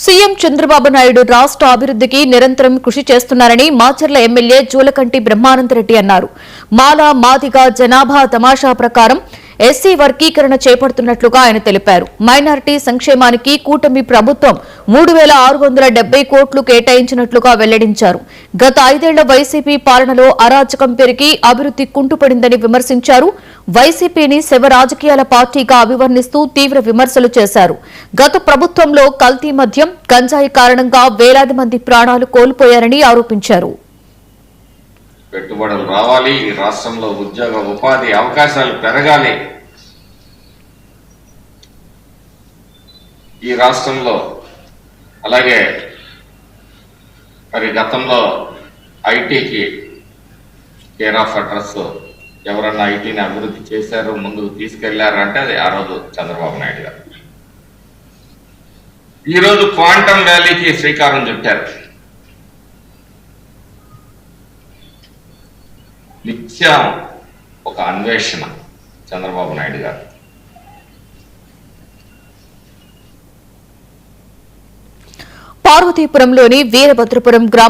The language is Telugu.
సీఎం చంద్రబాబు నాయుడు రాష్ట్ర అభివృద్ధికి నిరంతరం కృషి చేస్తున్నారని మాచర్ల ఎమ్మెల్యే జూలకంటి బ్రహ్మానందరెడ్డి అన్నారు. మాల మాదిగ జనాభా తమాషా ప్రకారం ఎస్సీ వర్గీకరణ చేపడుతున్నట్లుగా ఆయన తెలిపారు. మైనారిటీ సంక్షేమానికి కూటమి ప్రభుత్వం 3,670 కోట్లు కేటాయించినట్లుగా వెల్లడించారు. గత 5 ఏళ్ల వైసీపీ పాలనలో అరాచకం పెరిగి అభివృద్ధి కుంటుపడిందని విమర్శించారు. వైసీపీని శవ రాజకీయాల పార్టీగా అభివర్ణిస్తూ తీవ్ర విమర్శలు చేశారు. గత ప్రభుత్వంలో కల్తీ మద్యం, గంజాయి కారణంగా వేలాది మంది ప్రాణాలు కోల్పోయారని ఆరోపించారు. పెట్టుబడులు రావాలి, ఈ రాష్ట్రంలో ఉద్యోగ ఉపాధి అవకాశాలు పెరగాలి, ఈ రాష్ట్రంలో అలాగే మరి గతంలో ఐటీకి కేర్ ఆఫ్ అడ్రస్ ఎవరన్నా ఐటీని అభివృద్ధి చేశారు, ముందుకు తీసుకెళ్లారంటే అది ఆ రోజు చంద్రబాబు నాయుడు గారు. ఈరోజు క్వాంటమ్ వ్యాలీకి శ్రీకారం చుట్టారు. నిత్యం ఒక అన్వేషణ చంద్రబాబు నాయుడు గారు. పార్వతీపురంలోని వీరభద్రపురం గ్రామం